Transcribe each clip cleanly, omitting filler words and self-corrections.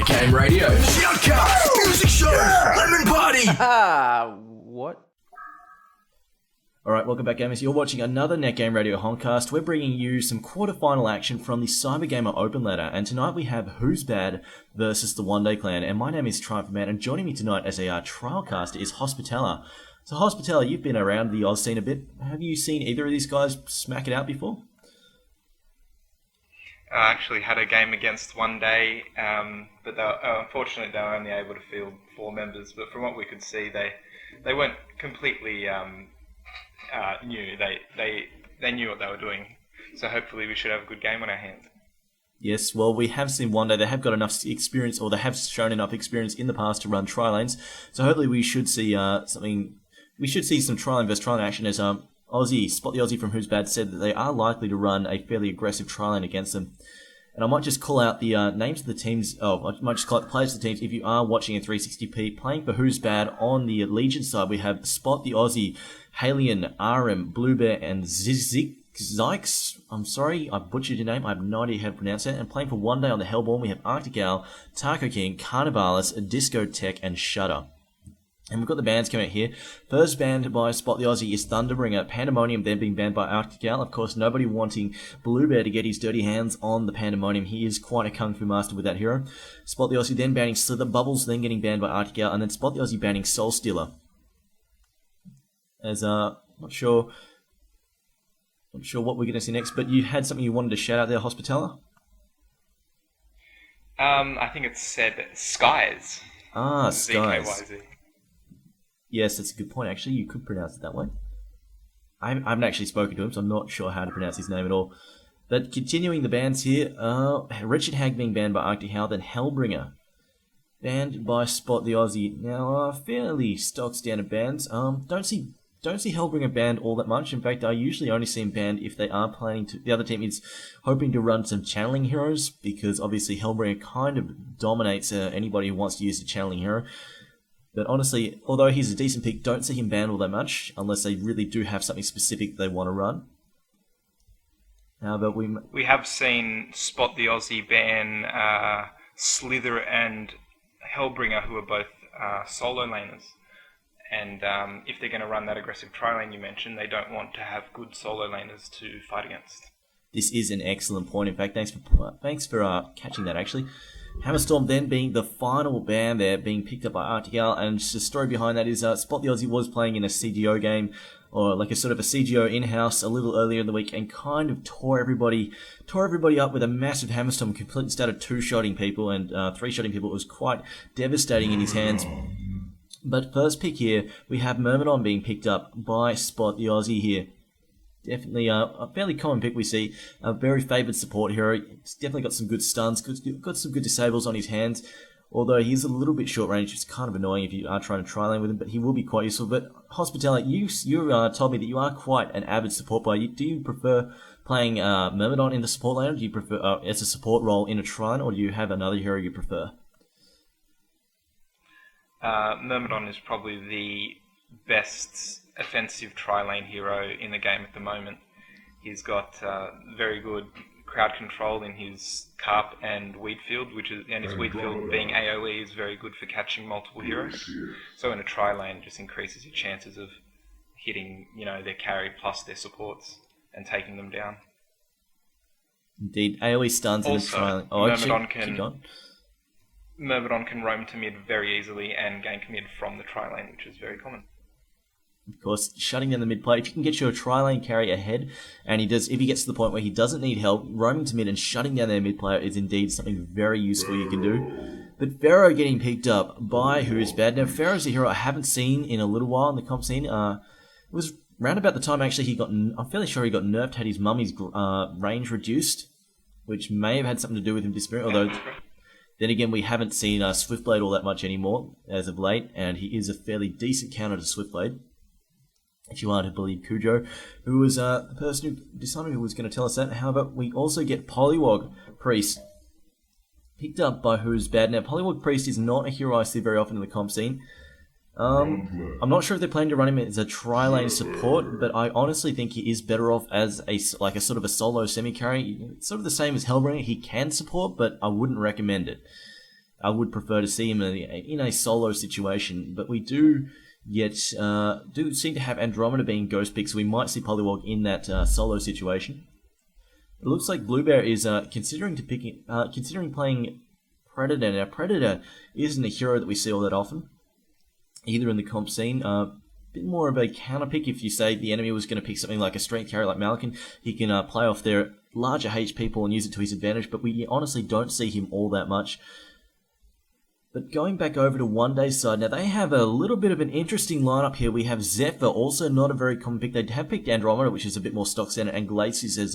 Net Game Radio. Shoutcast, music show, lemon party. What? Alright, welcome back, gamers. You're watching another Net Game Radio HoNcast. We're bringing you some quarterfinal action from the Cybergamer Open Ladder, and tonight we have Who's Bad versus the One Day Clan, and my name is Triumph Man, and joining me tonight as a trialcaster is Hospitaller. So Hospitaller, you've been around the Oz scene a bit. Have you seen either of these guys smack it out before? I actually had a game against One Day, but unfortunately they were only able to field 4 members, but from what we could see, they weren't completely new. They knew what they were doing, so hopefully we should have a good game on our hands. Yes, well, we have seen One Day. They have got enough experience, or they have shown enough experience in the past to run tri-lanes, so hopefully we should see something. We should see some tri-lane versus tri-lane action as Aussie, Spot the Aussie from Who's Bad, said that they are likely to run a fairly aggressive tri-lane against them. And I might just call out the names of the teams, I might just call out the players of the teams. If you are watching in 360p, playing for Who's Bad on the Legion side, we have Spot the Aussie, Halion, RM, Blue Bear, and Zykes. I'm sorry, I butchered your name. I have no idea how to pronounce it. And playing for One Day on the Hellborn, we have Arctic Owl, Taco King, Carnivalis, Disco Tech, and Shudder. And we've got the bans coming out here. First banned by Spot the Aussie is Thunderbringer. Pandemonium then being banned by Arctic Owl. Of course, nobody wanting Blue Bear to get his dirty hands on the Pandemonium. He is quite a kung fu master with that hero. Spot the Aussie then banning Slither. Bubbles then getting banned by Arctic Owl. And then Spot the Aussie banning Soul Stealer. As, not sure what we're going to see next, but you had something you wanted to shout out there, Hospitaller? I think it said Skies. Skies. ZKYZ. Yes, that's a good point, actually. You could pronounce it that way. I haven't actually spoken to him, so I'm not sure how to pronounce his name at all. But continuing the bans here, Richard Hag being banned by Arctic Owl, then Hellbringer banned by Spot the Aussie. Now, fairly stock standard bans. Don't see Hellbringer banned all that much. In fact, I usually only see him banned if they are planning to. The other team is hoping to run some channeling heroes, because obviously Hellbringer kind of dominates anybody who wants to use a channeling hero. But honestly, although he's a decent pick, don't see him banned all that much, unless they really do have something specific they want to run. But we have seen Spot the Aussie ban Slither and Hellbringer, who are both solo laners. And if they're going to run that aggressive tri-lane you mentioned, they don't want to have good solo laners to fight against. This is an excellent point. In fact, thanks for catching that, actually. Hammerstorm then being the final ban there, being picked up by Arctic Owl, and the story behind that is Spot the Aussie was playing in a CGO game, or like a sort of a CGO in-house a little earlier in the week, and kind of tore everybody up with a massive Hammerstorm, completely started 2-shotting people and 3-shotting people. It was quite devastating in his hands. But first pick here, we have Myrmidon being picked up by Spot the Aussie here. Definitely a fairly common pick we see. A very favoured support hero. He's definitely got some good stuns, got some good disables on his hands. Although he's a little bit short range, it's kind of annoying if you are trying to tri-lane with him, but he will be quite useful. But Hospitaller, you told me that you are quite an avid support player. Do you prefer playing Myrmidon in the support lane, or do you prefer as a support role in a tri-lane, or do you have another hero you prefer? Myrmidon is probably the best offensive tri-lane hero in the game at the moment. He's got very good crowd control in his Carp and Weedfield, and his Weedfield being AoE is very good for catching multiple heroes. So in a tri-lane, it just increases your chances of hitting, their carry plus their supports and taking them down. Indeed, AoE stuns in a tri-lane. Myrmidon can roam to mid very easily and gank mid from the tri-lane, which is very common. Of course, shutting down the mid play. If you can get your tri-lane carry ahead, and if he gets to the point where he doesn't need help, roaming to mid and shutting down their mid player is indeed something very useful you can do. But Pharaoh getting picked up by Who's Bad. Now, Pharaoh's a hero I haven't seen in a little while in the comp scene. It was round about the time actually I'm fairly sure he got nerfed, had his mummy's range reduced, which may have had something to do with him disappearing, although... Then again, we haven't seen Swiftblade all that much anymore as of late, and he is a fairly decent counter to Swiftblade. If you are to believe Cujo, who was the person who decided who was going to tell us that. However, we also get Polywog Priest picked up by Who's Bad. Now, Polywog Priest is not a hero I see very often in the comp scene. I'm not sure if they're planning to run him as a tri-lane support, but I honestly think he is better off as a sort of a solo semi-carry. It's sort of the same as Hellbringer. He can support, but I wouldn't recommend it. I would prefer to see him in a solo situation, but we do seem to have Andromeda being ghost pick, so we might see Poliwag in that solo situation. It looks like Bluebear is considering playing Predator. Now, Predator isn't a hero that we see all that often, either in the comp scene. Bit more of a counter pick if you say the enemy was going to pick something like a strength carry like Malkin. He can play off their larger HP pool and use it to his advantage, but we honestly don't see him all that much. But going back over to One Day's side, now they have a little bit of an interesting lineup here. We have Zephyr, also not a very common pick. They have picked Andromeda, which is a bit more stock standard, and Glacius as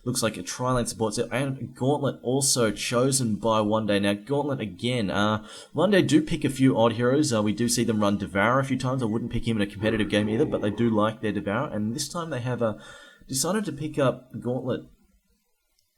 looks like a tri-lane support set, and Gauntlet also chosen by One Day. Now Gauntlet again, One Day do pick a few odd heroes. We do see them run Devour a few times. I wouldn't pick him in a competitive game either, but they do like their Devour, and this time they have decided to pick up Gauntlet.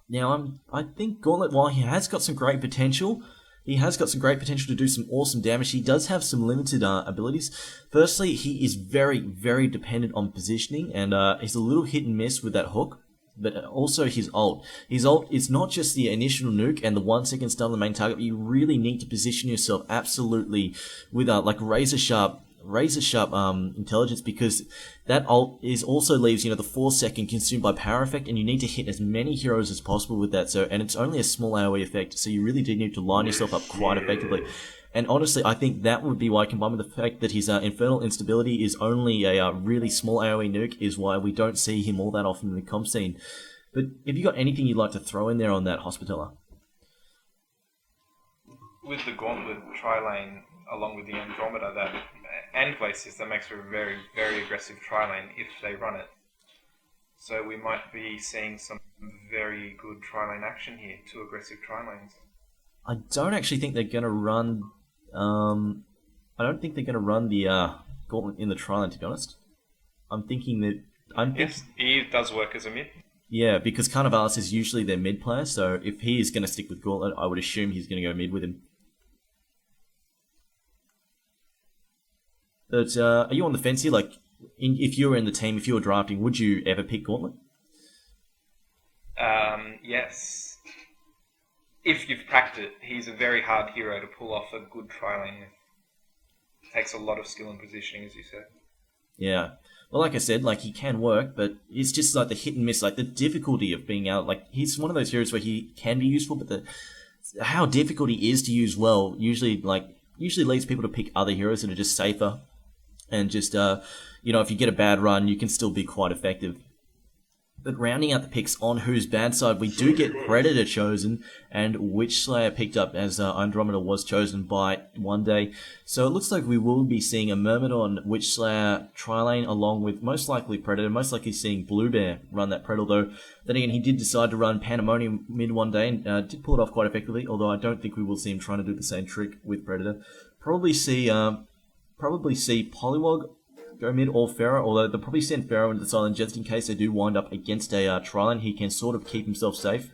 Now I think Gauntlet, while he has got some great potential, to do some awesome damage. He does have some limited abilities. Firstly, he is very, very dependent on positioning, and he's a little hit and miss with that hook, but also his ult. His ult is not just the initial nuke and the 1 second stun on the main target, but you really need to position yourself absolutely with like razor sharp intelligence, because that ult also leaves the 4 second consumed by power effect, and you need to hit as many heroes as possible with that. And it's only a small AoE effect, so you really do need to line yourself up quite effectively. And honestly, I think that would be why, combined with the fact that his Infernal Instability is only a really small AoE nuke, is why we don't see him all that often in the comp scene. But have you got anything you'd like to throw in there on that, Hospitaller? With the Gauntlet tri-lane, along with the Andromeda, and Glacius, that makes for a very, very aggressive tri-lane if they run it. So we might be seeing some very good tri-lane action here, 2 aggressive tri-lanes. I don't actually think they're going to run... I don't think they're going to run the Gauntlet in the tri-lane, to be honest. Yes, he does work as a mid. Yeah, because Carnivalis is usually their mid player, so if he is going to stick with Gauntlet, I would assume he's going to go mid with him. But are you on the fence here? Like, if you were in the team, if you were drafting, would you ever pick Gauntlet? Yes. If you've cracked it, he's a very hard hero to pull off a good tri-lane with. It takes a lot of skill and positioning, as you said. Yeah. Well, like I said, like, he can work, but it's just like the hit and miss, like the difficulty of being out. Like, he's one of those heroes where he can be useful, but how difficult he is to use well usually leads people to pick other heroes that are just safer. And just, if you get a bad run, you can still be quite effective. But rounding out the picks on who's bad side, we do get Predator chosen, and Witchslayer picked up as Andromeda was chosen by One Day. So it looks like we will be seeing a Myrmidon Witchslayer tri-lane along with most likely Predator, most likely seeing Bluebear run that Predator, though. Then again, he did decide to run Pandemonium mid One Day and did pull it off quite effectively, although I don't think we will see him trying to do the same trick with Predator. Probably see Poliwag go mid or Pharaoh, although they'll probably send Pharaoh into the silent just in case they do wind up against a tri-lane. He can sort of keep himself safe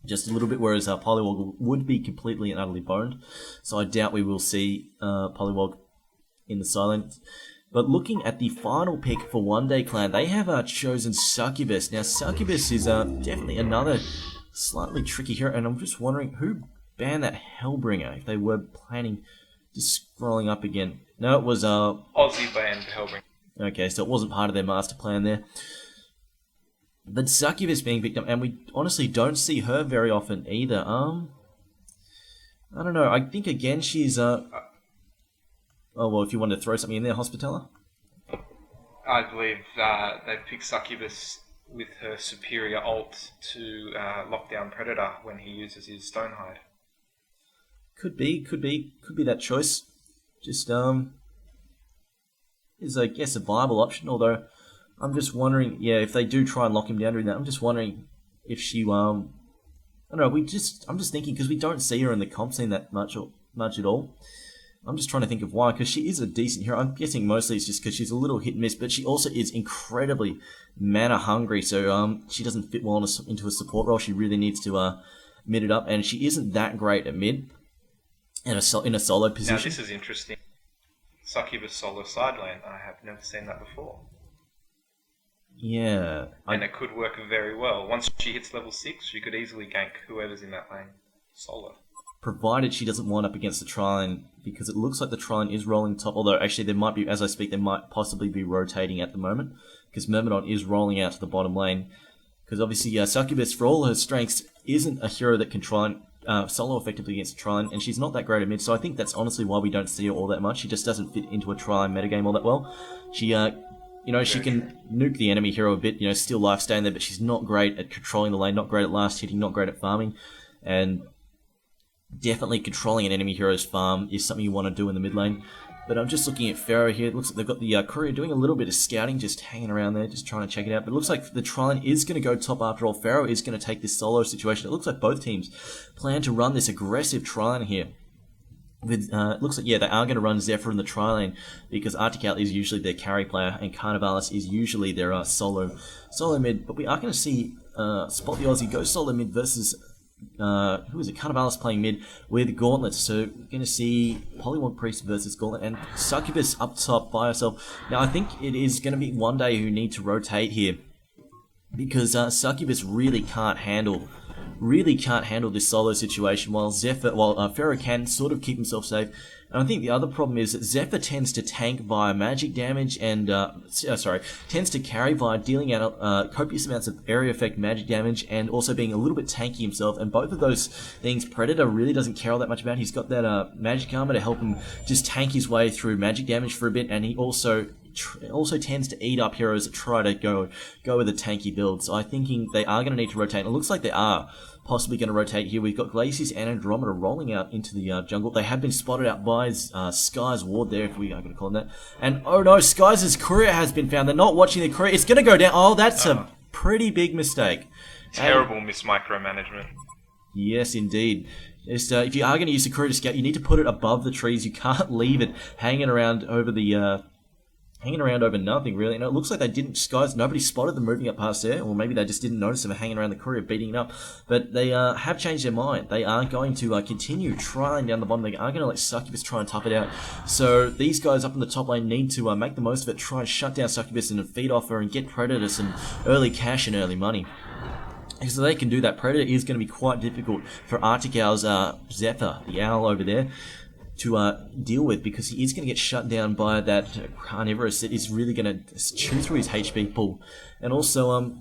just a little bit, whereas Poliwag would be completely and utterly boned. So I doubt we will see Poliwag in the silent. But looking at the final pick for One Day Clan, they have chosen Succubus. Now, Succubus is definitely another slightly tricky hero, and I'm just wondering who banned that Hellbringer if they were planning... Just scrolling up again. No, it was Aussie band Hellbringer. Okay, so it wasn't part of their master plan there. But Succubus being picked up, and we honestly don't see her very often either. I don't know. I think again she's oh well, if you wanted to throw something in there, Hospitaller. I believe they picked Succubus with her superior ult to lock down Predator when he uses his Stonehide. Could be that choice. Just is I guess a viable option. Although I'm just wondering, if they do try and lock him down doing that, I'm just wondering if she I don't know. I'm just thinking because we don't see her in the comp scene that much at all. I'm just trying to think of why, because she is a decent hero. I'm guessing mostly it's just because she's a little hit and miss, but she also is incredibly mana hungry. So she doesn't fit well into a support role. She really needs to mid it up, and she isn't that great at mid. In a solo position. Now this is interesting. Succubus solo side lane. I have never seen that before. Yeah. And it could work very well. Once she hits level 6, she could easily gank whoever's in that lane solo. provided she doesn't wind up against the Triline, because it looks like the Triline is rolling top, although actually there might be, as I speak, they might possibly be rotating at the moment, because Myrmidon is rolling out to the bottom lane, because obviously Succubus, for all her strengths, isn't a hero that can try and solo effectively against a Triline, and she's not that great at mid, so I think that's honestly why we don't see her all that much. She just doesn't fit into a Triline metagame all that well. She, she can nuke the enemy hero a bit, steal life, stay in there, but she's not great at controlling the lane, not great at last hitting, not great at farming, and definitely controlling an enemy hero's farm is something you want to do in the mid lane. But I'm just looking at Pharaoh here. It looks like they've got the courier doing a little bit of scouting, just hanging around there, just trying to check it out. But it looks like the Triline is going to go top after all. Pharaoh is going to take this solo situation. It looks like both teams plan to run this aggressive Triline here. With, it looks like, yeah, they are going to run Zephyr in the tri-lane, because Artical is usually their carry player, and Carnivalis is usually their solo mid. But we are going to see Spot the Aussie go solo mid versus who is it? Carnivalis playing mid with Gauntlet. So we're going to see Polywog Priest versus Gauntlet, and Succubus up top by herself. Now I think it is going to be one day who need to rotate here, because Succubus really can't handle this solo situation, while Pharaoh can sort of keep himself safe. And I think the other problem is that Zephyr tends to tank via magic damage and, tends to carry via dealing out copious amounts of area effect magic damage and also being a little bit tanky himself. And both of those things Predator really doesn't care all that much about. He's got that magic armor to help him just tank his way through magic damage for a bit, and he also tends to eat up heroes that try to go with a tanky build. So I'm thinking they are going to need to rotate. It looks like they are possibly going to rotate here. We've got Glacius and Andromeda rolling out into the jungle. They have been spotted out by Sky's ward there, if we are going to call him that. And oh no, Sky's courier has been found. They're not watching the courier. It's going to go down. Oh, that's a pretty big mistake. Terrible micromanagement. Yes, indeed. Just, if you are going to use the courier to scout, you need to put it above the trees. You can't leave it hanging around over nothing, really. And it looks like they didn't, nobody spotted them moving up past there, or maybe they just didn't notice them hanging around the courier, beating it up. But they have changed their mind. They are going to continue trying down the bottom. They are going to let Succubus try and tough it out. So these guys up in the top lane need to make the most of it, try and shut down Succubus and feed off her and get Predator some early cash and early money. So they can do that. Predator is going to be quite difficult for Artical's Zephyr, the owl over there, to deal with, because he is going to get shut down by that Carnivorous that is really going to chew through his HP pool. And also,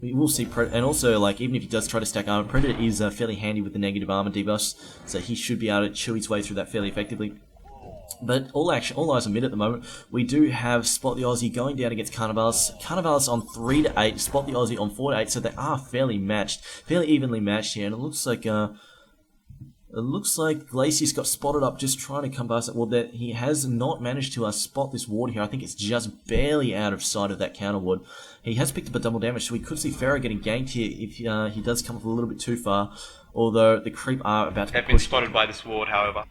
we will see and also, like, even if he does try to stack armor, Predator is fairly handy with the negative armor debuffs, so he should be able to chew his way through that fairly effectively. But all eyes on mid at the moment. We do have Spot the Aussie going down against Carnivalis. Carnivalis on 3 to 8, Spot the Aussie on 4 to 8, so they are fairly evenly matched here. And it looks like Glacius got spotted up just trying to come past it. Well, that he has not managed to spot this ward here. I think it's just barely out of sight of that counter ward. He has picked up a double damage, so we could see Pharaoh getting ganked here if he does come up a little bit too far. Although the creep are about to They've been spotted by this ward, however.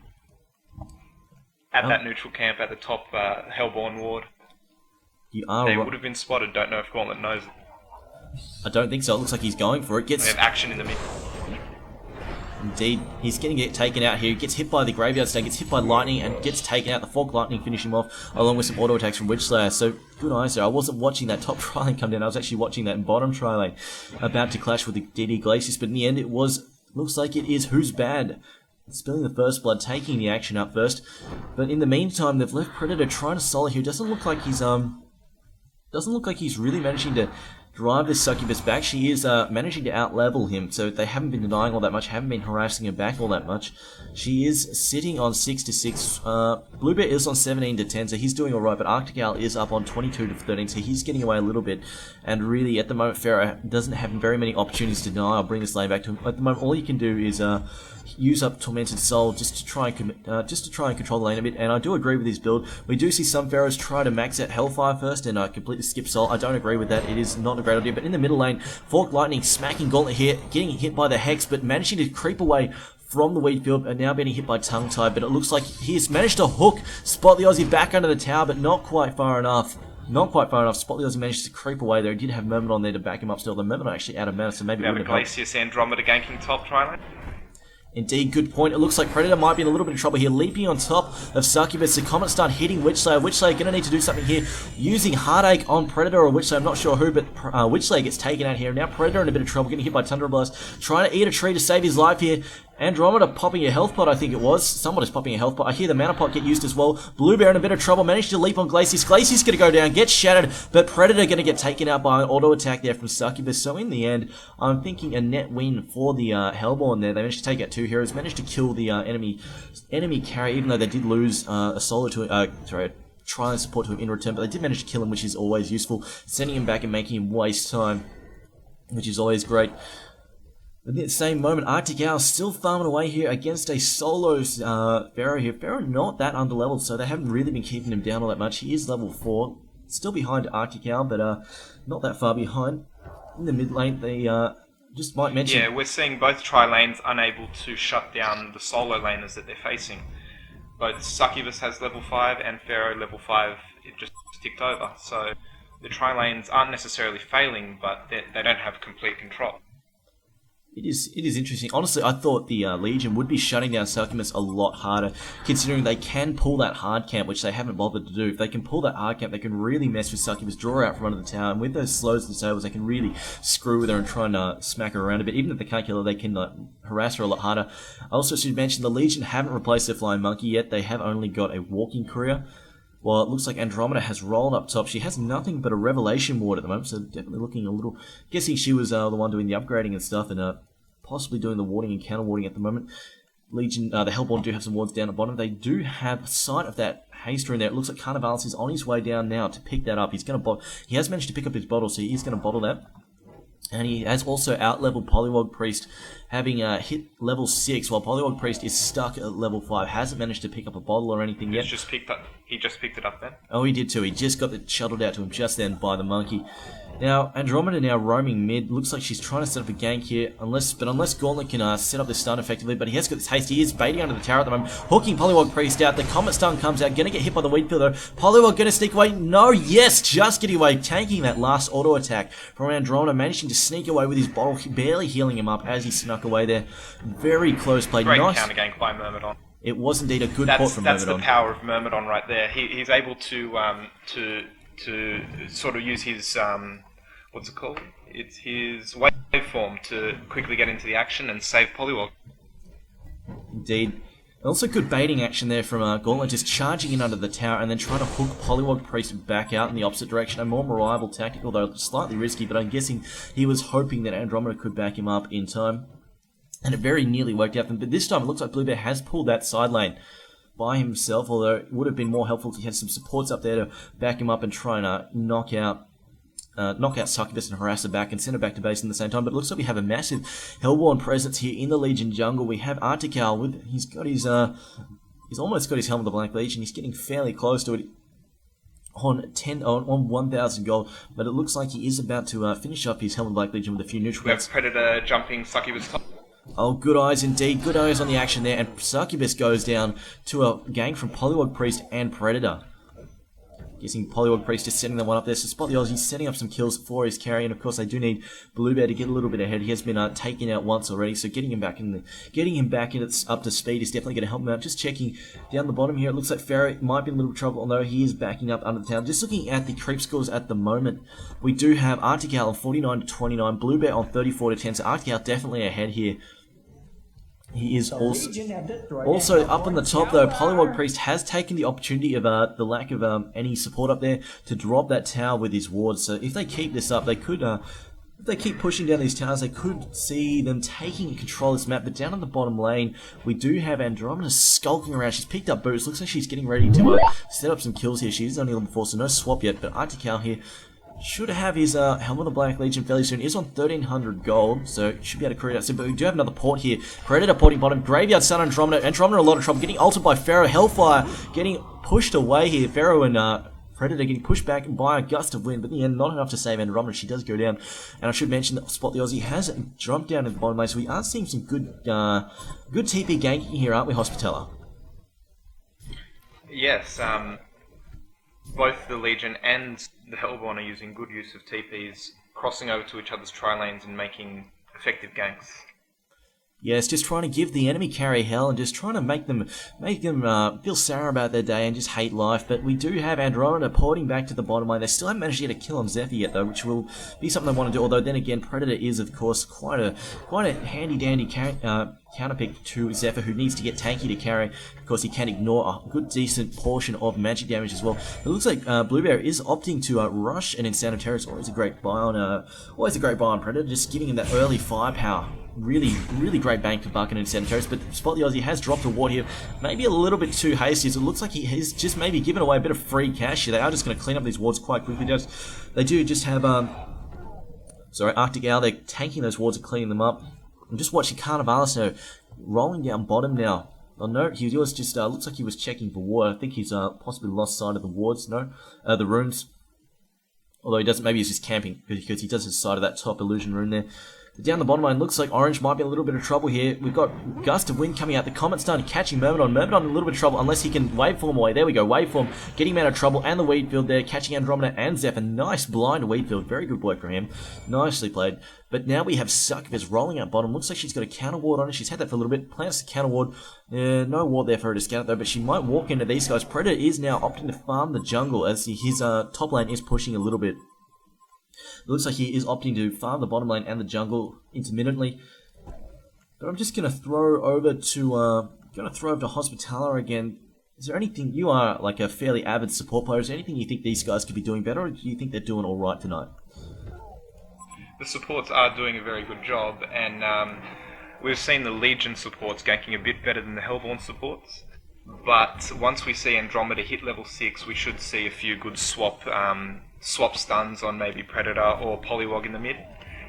At that neutral camp at the top Hellborn ward. They would have been spotted. Don't know if Gauntlet knows it. I don't think so. It looks like he's going for it. They have action in the mid. Indeed, he's going to get taken out here. He gets hit by the Graveyard Stone, gets hit by Lightning, and gets taken out. The Fork Lightning finishing him off, along with some auto attacks from Witchslayer. So, good eyes there. I wasn't watching that top tri-lane come down. I was actually watching that bottom tri-lane about to clash with the DD Glacius. But in the end, looks like it is Who's Bad spilling the first blood, taking the action up first. But in the meantime, they've left Predator trying to solo here. Doesn't look like he's really managing to drive this Succubus back. She is managing to out-level him, so they haven't been denying all that much, haven't been harassing her back all that much. She is sitting on 6 to 6. Bluebear is on 17 to 10, so he's doing alright, but Arctic Owl is up on 22 to 13, so he's getting away a little bit. And really, at the moment, Pharaoh doesn't have very many opportunities to deny. I'll bring this lane back to him. At the moment, all he can do is use up Tormented Soul just to try and control the lane a bit. And I do agree with his build. We do see some Pharaohs try to max out Hellfire first and completely skip Soul. I don't agree with that. It is not a great idea. But in the middle lane, Fork Lightning smacking Gauntlet here, getting hit by the Hex, but managing to creep away from the wheat field, and now being hit by Tongue Tie. But it looks like he's managed to hook Spot the Aussie back under the tower, but not quite far enough. Not quite far enough. Spot the Aussie managed to creep away there. He did have Myrmidon there to back him up still. The Myrmidon actually out of mana, so maybe it wouldn't have helped. Glacius Andromeda ganking top tri-lane. Indeed, good point. It looks like Predator might be in a little bit of trouble here. Leaping on top of Succubus. The Comet start hitting Witchslayer. Witchslayer going to need to do something here. Using Heartache on Predator or Witchslayer. I'm not sure who, but Witchslayer gets taken out here. Now Predator in a bit of trouble. Getting hit by Tundra Blast. Trying to eat a tree to save his life here. Andromeda popping a health pot, I think it was. Someone is popping a health pot. I hear the mana pot get used as well. Blue Bear in a bit of trouble. Managed to leap on Glacius. Glacius going to go down, get shattered, but Predator going to get taken out by an auto attack there from Succubus. So in the end, I'm thinking a net win for the Hellborn there. They managed to take out 2 heroes, managed to kill the enemy carry, even though they did lose a solo to try and support to him in return, but they did manage to kill him, which is always useful. Sending him back and making him waste time, which is always great. But at the same moment, Arctic Owl still farming away here against a solo Pharaoh here. Pharaoh not that underleveled, so they haven't really been keeping him down all that much. He is level 4, still behind Arctic Owl, but not that far behind. In the mid lane, they just might mention... Yeah, we're seeing both tri-lanes unable to shut down the solo laners that they're facing. Both Succubus has level 5 and Pharaoh level 5, it just ticked over. So the tri-lanes aren't necessarily failing, but they don't have complete control. It is interesting. Honestly, I thought the Legion would be shutting down Succubus a lot harder, considering they can pull that hard camp, which they haven't bothered to do. If they can pull that hard camp, they can really mess with Succubus, draw her out from under the tower, and with those slows and disables, they can really screw with her and try and smack her around a bit. Even if they can't kill her, they can harass her a lot harder. I also should mention the Legion haven't replaced their Flying Monkey yet. They have only got a Walking Courier. Well, it looks like Andromeda has rolled up top. She has nothing but a Revelation Ward at the moment, so definitely looking a little... Guessing she was the one doing the upgrading and stuff, and possibly doing the warding and counter warding at the moment. Legion, the Hellborn do have some wards down at the bottom. They do have sight of that Haster in there. It looks like Carnivalis is on his way down now to pick that up. He has managed to pick up his bottle, so he is going to bottle that. And he has also out-leveled Polywog Priest, having hit level 6, while Polywog Priest is stuck at level 5. Hasn't managed to pick up a bottle or anything yet. He just picked it up then. Oh, he did too. He just got it shuttled out to him just then by the monkey. Now, Andromeda now roaming mid. Looks like she's trying to set up a gank here. Unless Gauntlet can set up this stun effectively. But he has got this haste. He is baiting under the tower at the moment. Hooking Polywog Priest out. The Comet Stun comes out. Gonna get hit by the Weed Pillar. Polywog gonna sneak away. No, yes, just getting away. Tanking that last auto attack from Andromeda. Managing to sneak away with his bottle. Barely healing him up as he snuck away there. Very close play. Great nice counter gank by Myrmidon. It was indeed a good port from Myrmidon. That's the power of Myrmidon right there. He's able to sort of use his... what's it called? It's his waveform to quickly get into the action and save Polywog. Indeed. Also good baiting action there from Gauntlet, just charging in under the tower and then trying to hook Polywog Priest back out in the opposite direction. A more reliable tactic, although slightly risky, but I'm guessing he was hoping that Andromeda could back him up in time. And it very nearly worked out for him. But this time it looks like Blue Bear has pulled that side lane by himself, although it would have been more helpful if he had some supports up there to back him up and try and knock out Succubus and harass her back and send her back to base in the same time. But it looks like we have a massive Hellborn presence here in the Legion jungle. We have Arctic Owl with he's almost got his Helm of the Black Legion. He's getting fairly close to it on 1,000 gold, but it looks like he is about to finish up his Helm of the Black Legion with a few neutral. We have Predator jumping Succubus top. Oh, good eyes indeed. Good eyes on the action there, and Succubus goes down to a gank from Polywog Priest and Predator. Guessing Polywog Priest just setting that one up there. So Spot the Aussie's setting up some kills for his carry, and of course they do need Blue Bear to get a little bit ahead. He has been taken out once already, so getting him back up to speed is definitely going to help him out. Just checking down the bottom here, it looks like Pharaoh might be in a little trouble, although he is backing up under the town. Just looking at the creep scores at the moment, we do have Arctic Owl on 49 to 29, Blue Bear on 34 to 10, so Arctic Owl definitely ahead here. He is also up on the top though. Polywog Priest has taken the opportunity of the lack of any support up there to drop that tower with his ward. So if they keep this up, they could, if they keep pushing down these towers, they could see them taking control of this map. But down in the bottom lane, we do have Andromeda skulking around. She's picked up boots. Looks like she's getting ready to set up some kills here. She's only level 4, so no swap yet. But Arctic Owl here should have his Helm of the Black Legion fairly soon. Is on 1,300 gold, so should be able to create that soon. But we do have another port here. Predator porting bottom. Graveyard Sun Andromeda. Andromeda in a lot of trouble. Getting ulted by Pharaoh. Hellfire getting pushed away here. Pharaoh and Predator getting pushed back by a gust of wind. But in the end, not enough to save Andromeda. She does go down. And I should mention that Spot the Aussie has jumped down in the bottom lane. So we are seeing some good TP ganking here, aren't we, Hospitaller? Yes, both the Legion and the Hellborn are using good use of TPs, crossing over to each other's tri-lanes and making effective ganks. Yes, just trying to give the enemy carry hell and just trying to make them feel sour about their day and just hate life. But we do have Andromeda porting back to the bottom lane. They still haven't managed to get a kill on Zephyr yet, though, which will be something they want to do. Although then again, Predator is of course quite a handy dandy counterpick to Zephyr, who needs to get tanky to carry. Of course, he can ignore a good decent portion of magic damage as well. It looks like Blueberry is opting to rush an Insanity Terrorist. Always a great buy on Predator, just giving him that early firepower. Really great bang for buck and Insanity Terrorist, but Spot the Aussie has dropped a ward here, maybe a little bit too hasty, as it looks like he has just maybe given away a bit of free cash here. They are just going to clean up these wards quite quickly. They do just have, Arctic Owl, they're tanking those wards and cleaning them up. I'm just watching Carnivalis now, rolling down bottom now. Oh no, he was just, looks like he was checking for ward. I think he's possibly lost sight of the wards, the runes. Although he doesn't, maybe he's just camping, because he does his side of that top illusion rune there. Down the bottom line, looks like Orange might be in a little bit of trouble here. We've got Gust of Wind coming out. The Comet's starting catching Myrmidon. Myrmidon in a little bit of trouble unless he can waveform away. There we go, waveform. Getting him out of trouble. And the Weedfield there, catching Andromeda and Zephyr. Nice blind Weedfield. Very good work from him. Nicely played. But now we have Succubus rolling out bottom. Looks like she's got a counter ward on her. She's had that for a little bit. Plants the counter ward. No ward there for her to scout though, but she might walk into these guys. Predator is now opting to farm the jungle as his top lane is pushing a little bit. It looks like he is opting to farm the bottom lane and the jungle intermittently. But I'm just going to throw over to Hospitaller again. Is there anything, you are like a fairly avid support player, is there anything you think these guys could be doing better, or do you think they're doing alright tonight? The supports are doing a very good job, and we've seen the Legion supports ganking a bit better than the Hellborn supports. But once we see Andromeda hit level 6, we should see a few good swap stuns on maybe Predator or Polywog in the mid.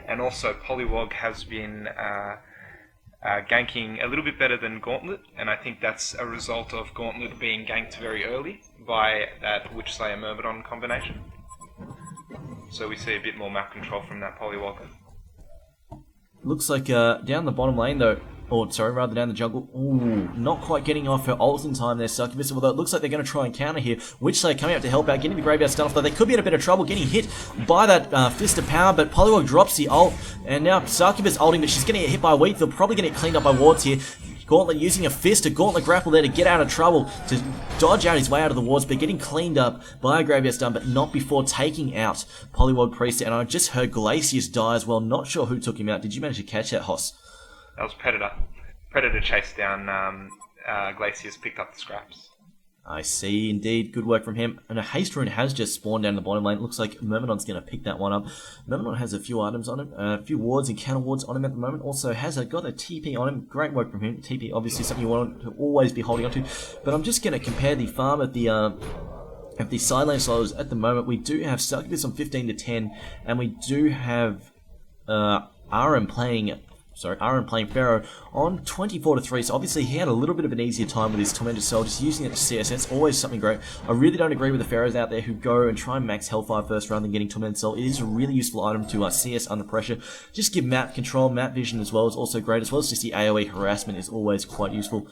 And also Polywog has been ganking a little bit better than Gauntlet, and I think that's a result of Gauntlet being ganked very early by that Witch Slayer Myrmidon combination. So we see a bit more map control from that Polywog. Looks like down the bottom lane though, rather down the jungle. Ooh, not quite getting off her ult in time there, Succubus. Although it looks like they're going to try and counter here. Witch Slayer coming out to help out, getting the Graveyard stun off, though they could be in a bit of trouble, getting hit by that Fist of Power, but Polywog drops the ult, and now Succubus ulting, but she's going to get hit by Wheatfield, probably going to get cleaned up by wards here. Gauntlet using a fist, a Gauntlet grapple there to get out of trouble, to dodge out his way out of the wards, but getting cleaned up by a Graveyard stun, but not before taking out Polywog Priest. And I just heard Glacius die as well, not sure who took him out. Did you manage to catch that, Hoss? That was Predator. Predator chased down Glacius, picked up the scraps. I see, indeed. Good work from him. And a Haste Rune has just spawned down the bottom lane. It looks like Myrmidon's going to pick that one up. Myrmidon has a few items on him, a few wards and counter wards on him at the moment. Also has got a TP on him. Great work from him. TP, obviously something you want to always be holding on to. But I'm just going to compare the farm of the side lane solos at the moment. We do have Succubus on 15 to 10, and we do have RM playing Pharaoh on 24 to 3, so obviously he had a little bit of an easier time with his Tormented Soul, just using it to CS. That's always something great. I really don't agree with the Pharaohs out there who go and try and max Hellfire first rather than getting Tormented Soul. It is a really useful item to CS under pressure. Just give map control, map vision as well is also great, as well as just the AoE harassment is always quite useful.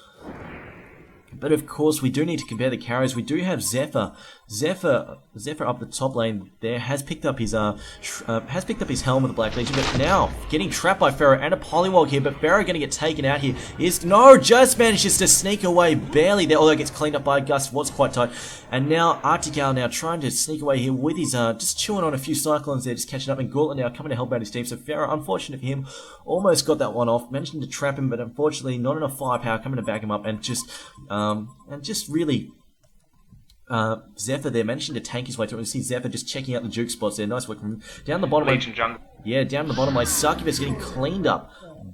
But of course, we do need to compare the carries. We do have Zephyr. Zephyr up the top lane there has picked up his helm with the Black Legion, but now getting trapped by Pharaoh and a Polywog here. But Pharaoh going to get taken out here. Just manages to sneak away barely there, although it gets cleaned up by Gus. Was quite tight. And now Arctic Owl now trying to sneak away here with his just chewing on a few cyclones there, just catching up. And Gauntlet now coming to help out his team. So Pharaoh, unfortunate for him, almost got that one off, managing to trap him, but unfortunately not enough firepower coming to back him up, and just really Zephyr there managing to tank his way through. We see Zephyr just checking out the juke spots there. Nice work from him. Down the bottom Legion jungle. Yeah, down the bottom lane, Succubus getting cleaned up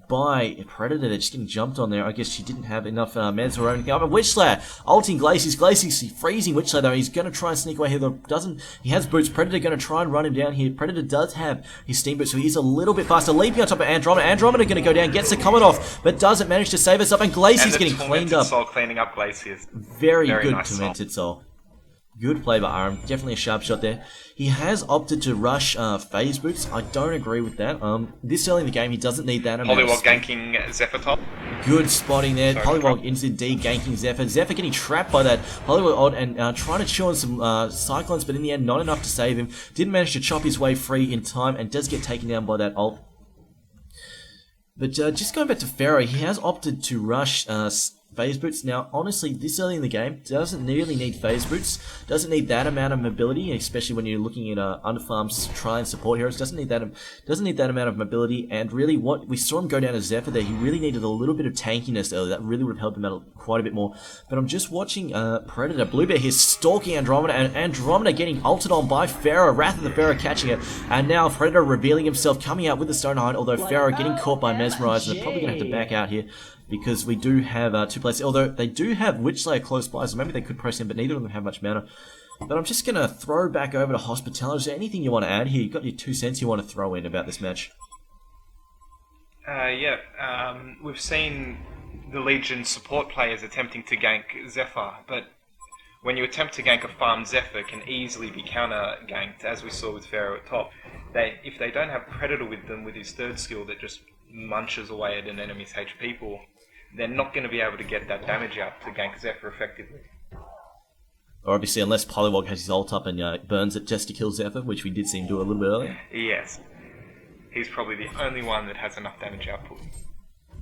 by Predator. They're just getting jumped on there. I guess she didn't have enough meds or anything. But Witch Slayer ulting Glacius. Glacius freezing Witch Slayer though. He's going to try and sneak away here. He has boots. Predator going to try and run him down here. Predator does have his steam boots, so he's a little bit faster. Leaping on top of Andromeda. Andromeda going to go down, gets the comet off, but doesn't manage to save herself. And Glacius getting cleaned up. Soul cleaning up Glacius. Very good nice Tormented Soul. Good play by Aram. Definitely a sharp shot there. He has opted to rush phase boots. I don't agree with that. This early in the game, he doesn't need that. Polywog ganking Zephyr top. Good spotting there. Polywog is indeed ganking Zephyr. Zephyr getting trapped by that Polywog odd and trying to chew on some cyclones, but in the end, not enough to save him. Didn't manage to chop his way free in time and does get taken down by that ult. But just going back to Pharaoh, he has opted to rush phase boots. Now, honestly, this early in the game doesn't really need phase boots. Doesn't need that amount of mobility, especially when you're looking at underfarmed try and support heroes. Doesn't need that amount of mobility. And really, what we saw him go down to Zephyr there, he really needed a little bit of tankiness early. That really would have helped him out quite a bit more. But I'm just watching Predator Bluebear here stalking Andromeda, and Andromeda getting ulted on by Pharaoh. Wrath of the Pharaoh catching it, and now Predator revealing himself, coming out with the Stonehide. Although Pharaoh getting caught by Mesmerize, and they're probably gonna have to back out here, because we do have 2 players, although they do have Witchslayer close by, so maybe they could press him, but neither of them have much mana. But I'm just going to throw back over to Hospitality. Is there anything you want to add here? You've got your 2 cents you want to throw in about this match? We've seen the Legion support players attempting to gank Zephyr, but when you attempt to gank a farm, Zephyr can easily be counter-ganked, as we saw with Pharaoh at top. If they don't have Predator with them, with his 3rd skill that just munches away at an enemy's HP pool, they're not going to be able to get that damage out to gank Zephyr effectively. Or obviously, unless Polywog has his ult up and burns it just to kill Zephyr, which we did see him do a little bit earlier. Yes. He's probably the only one that has enough damage output.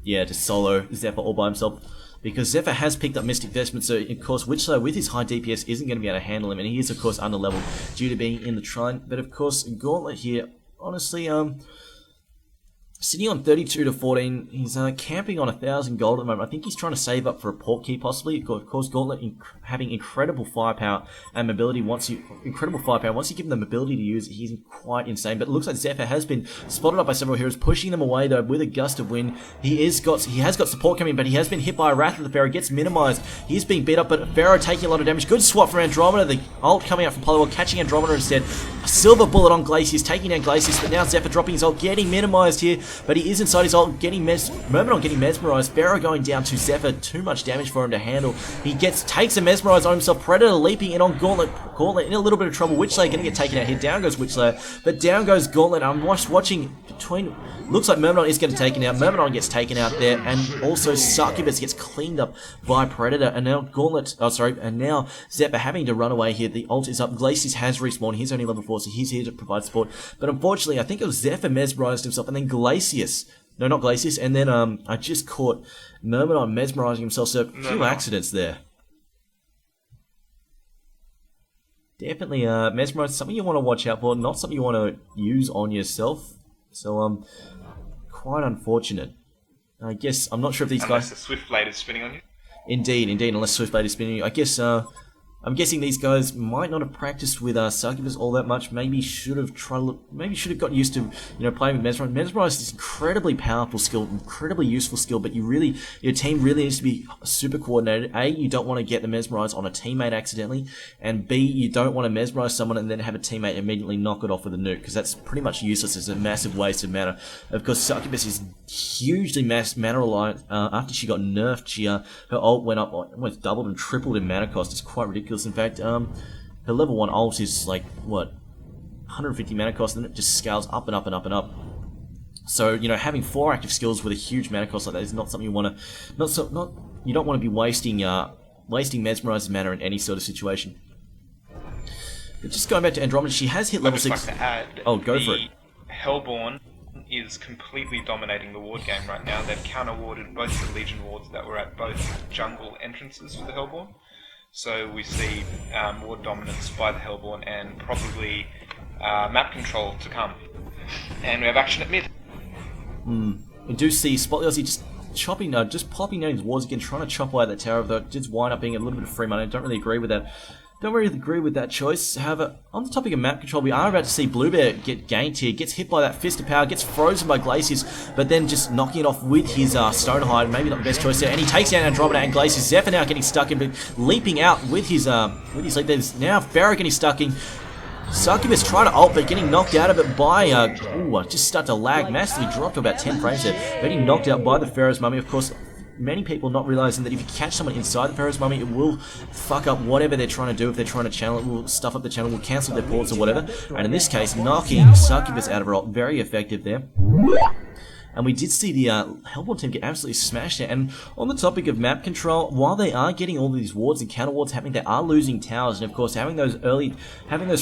Yeah, to solo Zephyr all by himself. Because Zephyr has picked up Mystic Vestment, so of course Witchslayer with his high DPS isn't going to be able to handle him, and he is of course underleveled due to being in the Trine. But of course, Gauntlet here, honestly, sitting on 32 to 14, he's camping on 1,000 gold at the moment. I think he's trying to save up for a port key, possibly. Of course, Gauntlet having incredible firepower and mobility. Once you give him the mobility to use it, he's quite insane. But it looks like Zephyr has been spotted up by several heroes, pushing them away though with a gust of wind. He has got support coming, but he has been hit by a Wrath of the Pharaoh. Gets minimized. He's being beat up, but Pharaoh taking a lot of damage. Good swap from Andromeda. The ult coming out from Polywog, catching Andromeda instead. A silver bullet on Glacius, taking down Glacius, but now Zephyr dropping his ult, getting minimized here. But he is inside his ult, getting Myrmidon getting mesmerized. Pharaoh going down to Zephyr, too much damage for him to handle. He takes a mesmerize on himself. Predator leaping in on Gauntlet. Gauntlet in a little bit of trouble. Witchslayer going to get taken out here. Down goes Witchslayer, but down goes Gauntlet. I'm watching between. Looks like Myrmidon is getting taken out. Myrmidon gets taken out there, and also Succubus gets cleaned up by Predator. And now and now Zephyr having to run away here. The ult is up. Glacius has respawned. He's only level 4, so he's here to provide support. But unfortunately, I think it was Zephyr mesmerized himself, and then Glacius. No, not Glacius. And then I just caught Myrmidon mesmerizing himself. So a few accidents there. Definitely mesmerized. Something you want to watch out for. Not something you want to use on yourself. So quite unfortunate. I guess I'm not sure if these Unless guys. the Swift Blade is spinning on you. Indeed. Unless Swiftblade is spinning you, I guess. I'm guessing these guys might not have practiced with Succubus all that much. Maybe should have got used to playing with Mesmerize. Mesmerize is an incredibly powerful skill, incredibly useful skill, but your team really needs to be super coordinated. A, you don't want to get the Mesmerize on a teammate accidentally, and B, you don't want to mesmerize someone and then have a teammate immediately knock it off with a nuke, because that's pretty much useless. It's a massive waste of mana. Of course, Succubus is hugely mana reliant. After she got nerfed, her ult went up, almost doubled and tripled in mana cost. It's quite ridiculous. In fact, her level 1 ult is like, 150 mana cost, and then it just scales up and up and up and up. So, having 4 active skills with a huge mana cost like that is not something you want to, you don't want to be wasting Mesmerizer's mana in any sort of situation. But just going back to Andromeda, she has hit level 6. I'd just like to add, oh, go for it. Hellborn is completely dominating the ward game right now. They've counter-warded both the Legion wards that were at both jungle entrances for the Hellborn. So we see ward dominance by the Hellborn and probably map control to come. And we have action at mid. We do see Spotly Aussie just popping down his wards again, trying to chop away that tower, though it did wind up being a little bit of free money. I don't really agree with that. Don't really agree with that choice. However, on the topic of map control, we are about to see Bluebear get ganked here. Gets hit by that Fist of Power, gets frozen by Glacius, but then just knocking it off with his Stonehide. Maybe not the best choice there. And he takes down Andromeda and Glacius. Zephyr now getting stuck in, but leaping out with his leap. There's now Pharaoh getting stuck in. Succubus trying to ult, but getting knocked out of it by, just start to lag massively, dropped to about 10 frames there. Getting knocked out by the Pharaoh's Mummy, of course. Many people not realizing that if you catch someone inside the Pharaoh's Mummy, it will fuck up whatever they're trying to do. If they're trying to channel it, will stuff up the channel, will cancel their ports or whatever. And in this case, knocking Succubus out of her ult, very effective there. And we did see the Hellborn team get absolutely smashed there. And on the topic of map control, while they are getting all these wards and counter wards happening, they are losing towers. And of course, having those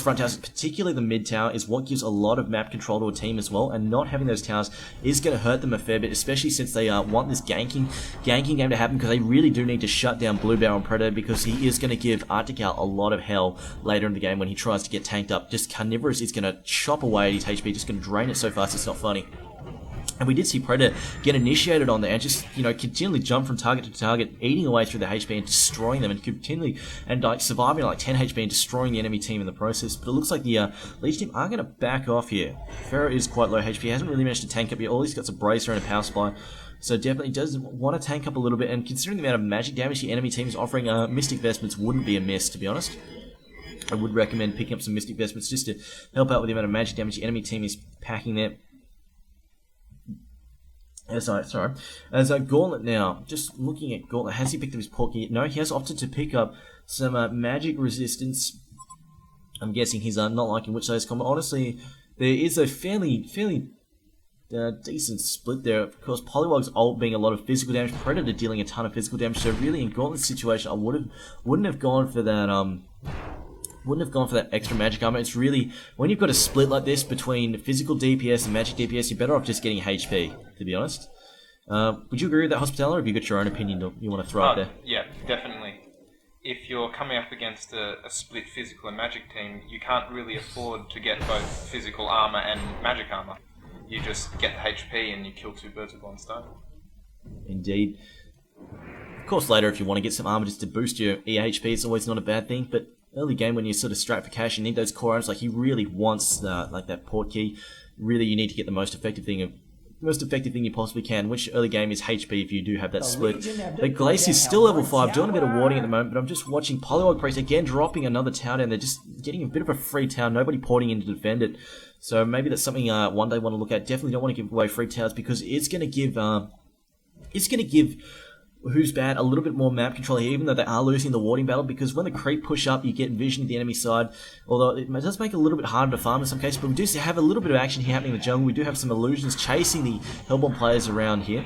front towers, particularly the mid tower, is what gives a lot of map control to a team as well. And not having those towers is going to hurt them a fair bit, especially since they want this ganking game to happen, because they really do need to shut down Blue Bear on Predator, because he is going to give Arctical a lot of hell later in the game when he tries to get tanked up. Just Carnivorous is going to chop away at his HP, just going to drain it so fast it's not funny. And we did see Predator get initiated on there and just, continually jump from target to target, eating away through the HP and destroying them, and continually, and surviving like 10 HP and destroying the enemy team in the process. But it looks like the Legion team are going to back off here. Pharaoh is quite low HP, he hasn't really managed to tank up yet. All he's got is a bracer and a power supply. So definitely does want to tank up a little bit, and considering the amount of magic damage the enemy team is offering, Mystic Vestments wouldn't be a miss, to be honest. I would recommend picking up some Mystic Vestments just to help out with the amount of magic damage the enemy team is packing there. As Gauntlet now, just looking at Gauntlet, has he picked up his portkey? No, he has opted to pick up some magic resistance. I'm guessing he's not liking which side's combat. Honestly, there is a fairly decent split there. Of course, Polywog's ult being a lot of physical damage, Predator dealing a ton of physical damage. So really, in Gauntlet's situation, I wouldn't have gone for that. Wouldn't have gone for that extra magic armor. It's really, when you've got a split like this between physical DPS and magic DPS, you're better off just getting HP, to be honest. Would you agree with that, Hospitaller, or have you got your own opinion you want to throw out there? Yeah, definitely. If you're coming up against a split physical and magic team, you can't really afford to get both physical armor and magic armor. You just get the HP and you kill two birds with one stone. Indeed. Of course, later, if you want to get some armor just to boost your EHP, it's always not a bad thing, but early game when you're sort of strapped for cash, you need those core items. Like, he really wants that portkey. Really, you need to get the most effective thing you possibly can, which early game is HP if you do have that split. But Glacier's still level 5, doing a bit of warding at the moment, but I'm just watching Polywog Priest again dropping another tower down. They're just getting a bit of a free tower, nobody porting in to defend it. So maybe that's something one day want to look at. Definitely don't want to give away free towers, because it's going to give Who's Bad a little bit more map control here, even though they are losing the warding battle, because when the creep push up, you get vision of the enemy side, although it does make it a little bit harder to farm in some cases, but we do have a little bit of action here happening in the jungle. We do have some illusions chasing the Hellborn players around here.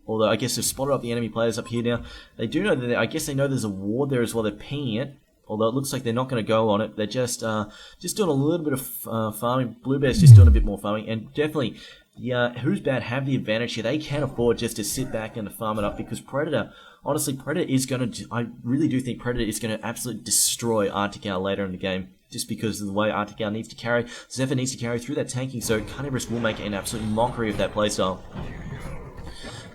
Although I guess they've spotted up the enemy players up here now. They do know that, I guess they know there's a ward there as well, they're pinging it. Although it looks like they're not going to go on it. They're just doing a little bit of farming. Blue Bear's just doing a bit more farming, and definitely, Who's Bad have the advantage here. They can't afford just to sit back and to farm it up, because Predator, honestly, Predator is going to, I really do think Predator is going to absolutely destroy Arctical later in the game, just because of the way Arctical needs to carry. Zephyr needs to carry through that tanking, so Carnivorous will make an absolute mockery of that playstyle.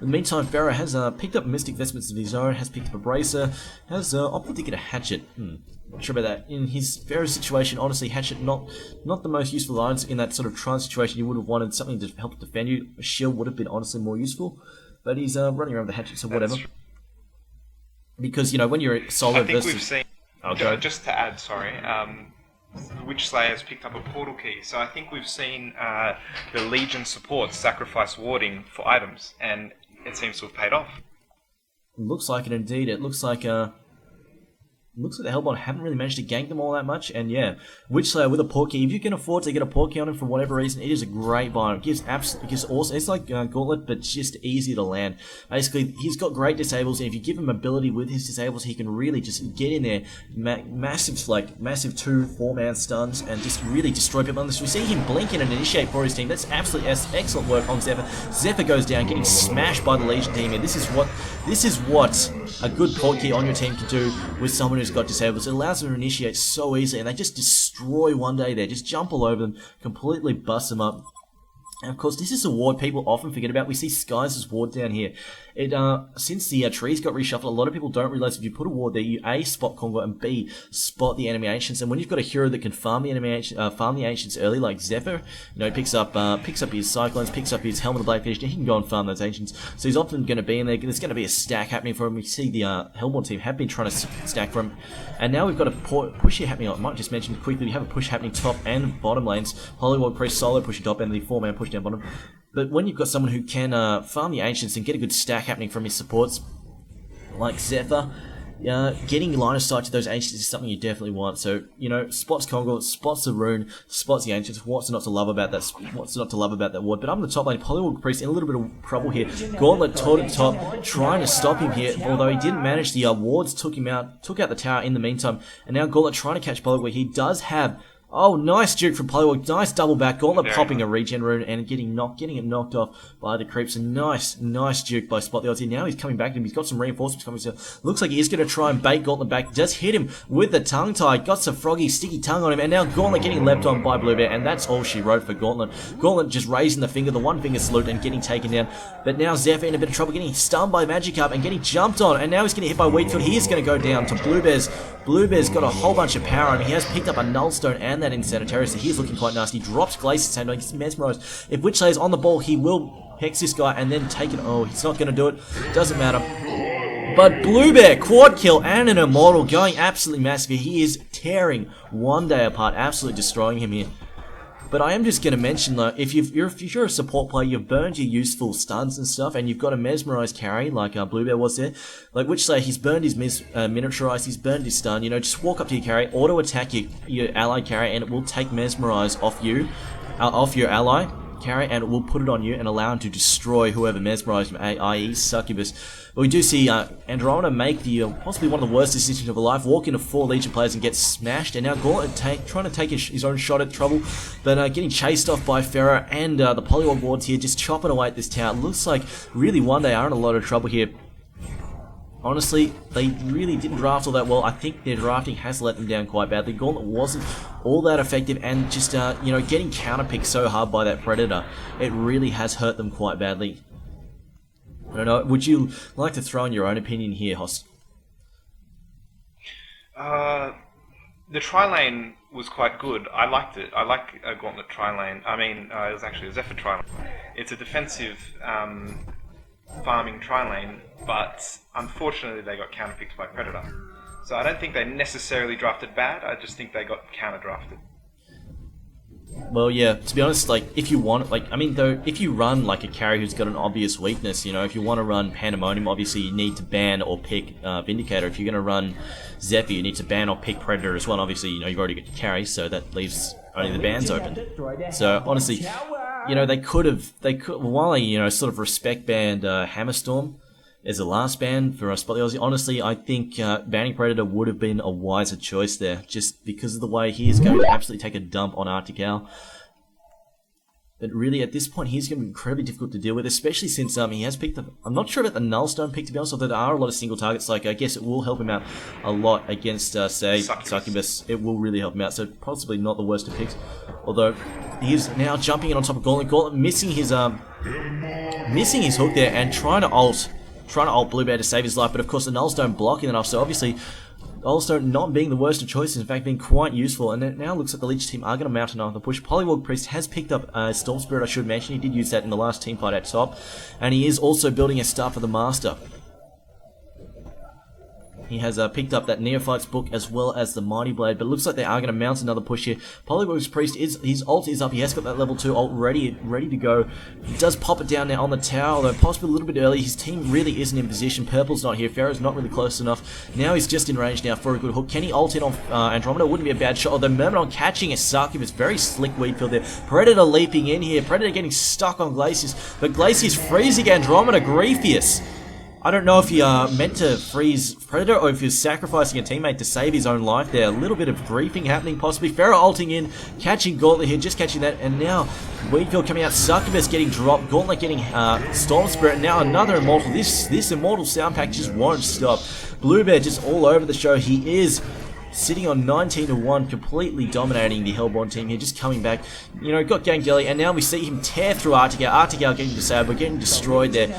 In the meantime, Pharaoh has picked up Mystic Vestments of his own, has picked up a Bracer, has opted to get a Hatchet. Not sure about that. In his Pharaoh situation, honestly, Hatchet not the most useful lines in that sort of trance situation. You would have wanted something to help defend you. A shield would have been honestly more useful, but he's running around with the Hatchet, so whatever. Because, when you're solo I think versus... we've seen, just to add, sorry, Witch Slayer has picked up a portal key, so I think we've seen the Legion support sacrifice warding for items, and it seems to have paid off. Looks like it indeed. It looks like the Hellborn haven't really managed to gank them all that much, and yeah, Witch Slayer with a portkey. If you can afford to get a portkey on him for whatever reason, it is a great buy. It gives awesome. It's like Gauntlet, but just easy to land. Basically, he's got great disables, and if you give him ability with his disables, he can really just get in there, massive 2-4-man stuns, and just really destroy people. We see him blink in and initiate for his team. That's absolutely excellent work on Zephyr. Zephyr goes down, getting smashed by the Legion team here. This is what a good portkey on your team can do with someone who's got disables. It allows them to initiate so easily, and they just destroy one day there. Just jump all over them, completely bust them up. And of course, this is a ward people often forget about. We see Skies' ward down here. Since the trees got reshuffled, a lot of people don't realize if you put a ward there, you A, spot Congo, and B, spot the enemy ancients. And when you've got a hero that can farm the ancients early, like Zephyr, he picks up his cyclones, picks up his helmet of blackfish, and he can go and farm those ancients. So he's often going to be in there. There's going to be a stack happening for him. We see the Hellborn team have been trying to stack for him, and now we've got a push here happening. I might just mention quickly, we have a push happening top and bottom lanes. Hollywood Priest solo pushing top, and the 4-man push down bottom. But when you've got someone who can farm the ancients and get a good stack happening from his supports, like Zephyr, getting line of sight to those Ancients is something you definitely want. So, you know, spots Kongol, spots the Rune, spots the Ancients. What's not to love about that? What's not to love about that ward? But I'm the top lane. Polywog Priest in a little bit of trouble here. Gauntlet taught at top, trying to stop him here. Although he didn't manage, the wards took him out, took out the tower in the meantime. And now Gauntlet trying to catch Polywog, where he does have... Oh, nice duke from Polywog. Nice double back. Gauntlet popping a regen rune and getting it knocked off by the creeps. A nice duke by Spot the Odds here. Now he's coming back to him. He's got some reinforcements coming. So looks like he is going to try and bait Gauntlet back. Just hit him with the tongue tie. Got some froggy, sticky tongue on him. And now Gauntlet getting leapt on by Blue Bear. And that's all she wrote for Gauntlet. Gauntlet just raising the finger, the one finger salute, and getting taken down. But now Zephyr in a bit of trouble, getting stunned by Magikarp and getting jumped on. And now he's getting hit by Wheatfield. He is going to go down to Blue Bear's. Blue Bear's got a whole bunch of power on him. He has picked up a Nullstone and that Insanitarius. So he's looking quite nasty. Drops Glacier Sand, gets mesmerized. If Witchslayer is on the ball, he will hex this guy and then take it. Oh, he's not going to do it. Doesn't matter. But Blue Bear, quad kill and an Immortal, going absolutely massive here. He is tearing One Day apart, absolutely destroying him here. But I am just going to mention, though, if you're a support player, you've burned your useful stuns and stuff, and you've got a mesmerized carry, like Blue Bear was there, like Witchslayer, he's burned his miniaturized, he's burned his stun, you know, just walk up to your carry, auto-attack your allied carry, and it will take mesmerize off your ally carry, and it will put it on you and allow him to destroy whoever mesmerized him, i.e. Succubus. But we do see Andromeda make the possibly one of the worst decisions of her life, walk into 4 Legion players and get smashed, and now Gauntlet trying to take his own shot at trouble, but getting chased off by Pharaoh and the Polywog wards here, just chopping away at this tower. It looks like really One Day are in a lot of trouble here. Honestly, they really didn't draft all that well. I think their drafting has let them down quite badly. Gauntlet wasn't all that effective, and just you know, getting counterpicked so hard by that Predator, it really has hurt them quite badly. I don't know. Would you like to throw in your own opinion here, Hoss? The tri-lane was quite good. I liked it. I like a Gauntlet tri-lane. I mean, it was actually a Zephyr tri-lane. It's a defensive farming tri-lane, but unfortunately they got counterpicked by Predator. So I don't think they necessarily drafted bad, I just think they got counter-drafted. Well, yeah, to be honest, like, if you want, like, I mean, though, if you run, like, a carry who's got an obvious weakness, you know, if you want to run Pandemonium, obviously you need to ban or pick Vindicator. If you're going to run Zephyr, you need to ban or pick Predator as well. And obviously, you know, you've already got your carry, so that leaves only the bans open. So, honestly, you know, they could, while they, you know, sort of respect banned Hammerstorm as the last ban for Spot the Aussie, honestly, I think banning Predator would have been a wiser choice there, just because of the way he is going to absolutely take a dump on Arctical. But really, at this point, he's going to be incredibly difficult to deal with, especially since he has picked up... I'm not sure about the Nullstone pick, to be honest, although there are a lot of single targets. Like, I guess it will help him out a lot against, say, Succubus. It will really help him out, so possibly not the worst of picks. Although, he is now jumping in on top of Gauntlet. Gauntlet missing his hook there and trying to ult Blue Bear to save his life, but of course the Nullstone blocking it off, so obviously Nullstone not being the worst of choices, in fact being quite useful, and it now looks like the Leech team are going to mount another push. Polywog Priest has picked up Storm Spirit, I should mention. He did use that in the last team fight at top, and he is also building a Staff of the Master. He has picked up that Neophyte's book as well as the Mighty Blade, but it looks like they are going to mount another push here. Polywog's Priest, his ult is up. He has got that level 2 ult ready to go. He does pop it down now on the tower, although possibly a little bit early. His team really isn't in position. Purple's not here. Pharaoh's not really close enough. Now he's just in range now for a good hook. Can he ult in on Andromeda? Wouldn't be a bad shot, although Myrmidon catching a Succubus. Very slick Weedfield there. Predator leaping in here. Predator getting stuck on Glacius, but Glacius freezing Andromeda. Griefius. I don't know if he meant to freeze Predator or if he was sacrificing a teammate to save his own life there. A little bit of griefing happening possibly. Pharaoh ulting in, catching Gauntlet here, just catching that. And now Weedfield coming out, Succubus getting dropped, Gauntlet getting Storm Spirit. Now another Immortal. This Immortal sound pack just won't stop. Blue Bear just all over the show. He is sitting on 19-1, completely dominating the Hellborn team here, just coming back. You know, got Gangeli, and now we see him tear through Arctical. Arctical getting disabled, getting destroyed there.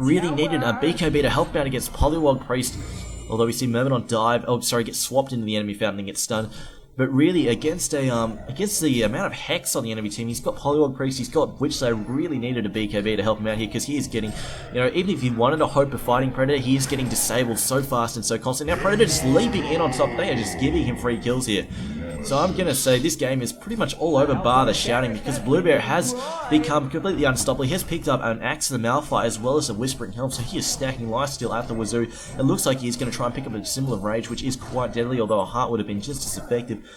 Really needed a BKB to help out against Polywog Priest. Although we see Myrmidon dive, get swapped into the enemy fountain and get stunned. But really, against the amount of Hex on the enemy team, he's got Polywog Priest, he's got Witchslayer, really needed a BKB to help him out here, because he is getting, you know, even if he wanted a hope of fighting Predator, he is getting disabled so fast and so constant. Now Predator just leaping in on top, they are just giving him free kills here. So I'm going to say this game is pretty much all over bar the shouting, because Bluebear has become completely unstoppable. He has picked up an Axe to the Malphite as well as a Whispering Helm, so he is stacking lifesteal at the wazoo. It looks like he's going to try and pick up a symbol of rage, which is quite deadly, although a heart would have been just as effective.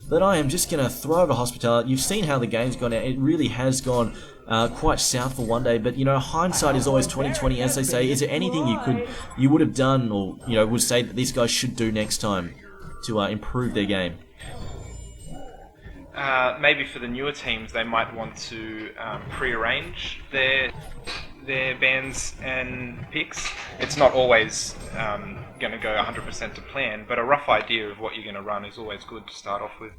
But I am just going to throw over Hospitality. You've seen how the game's gone out. It really has gone quite south for one day. But, you know, hindsight is always 20/20, as they say. Is there anything you would have done, or, you know, would say that these guys should do next time to improve their game? Maybe for the newer teams, they might want to pre-arrange their bans and picks. It's not always going to go 100% to plan, but a rough idea of what you're going to run is always good to start off with.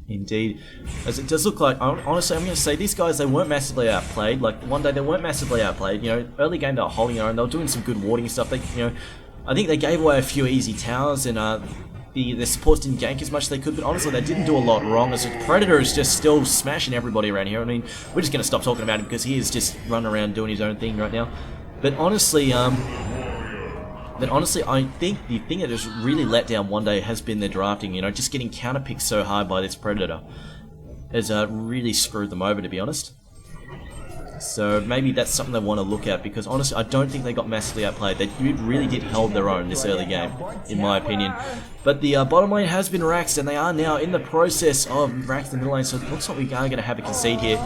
Indeed. As it does look like, honestly, I'm going to say these guys, they weren't massively outplayed. Like, one day they weren't massively outplayed. You know, early game they were holding their own. They were doing some good warding stuff. They, you know, I think they gave away a few easy towers, and the supports didn't gank as much as they could, but honestly they didn't do a lot wrong, as Predator is just still smashing everybody around here. I mean, we're just going to stop talking about him because he is just running around doing his own thing right now. But honestly, I think the thing that has really let down one day has been their drafting. You know, just getting counterpicked so hard by this Predator has really screwed them over, to be honest. So maybe that's something they want to look at, because honestly I don't think they got massively outplayed. They really did hold their own this early game, in my opinion. But the bottom lane has been raxed, and they are now in the process of raxing the middle lane, so it looks like we are going to have a concede here.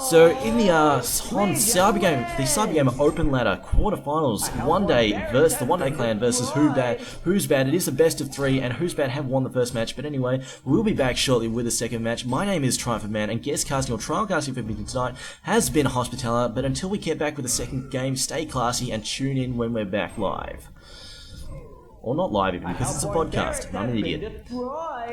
So in the HoN Cyber game, the Cyber Game Open Ladder quarterfinals, One Day versus the One Day Clan versus Who's Bad. It is the best of 3, and Who's Bad have won the first match. But anyway, we'll be back shortly with the second match. My name is Triumph of Man, and guest casting or trial casting for me tonight has been Hospitaler. But until we get back with the second game, stay classy and tune in when we're back live. Or not live even, because it's a podcast, and I'm an idiot.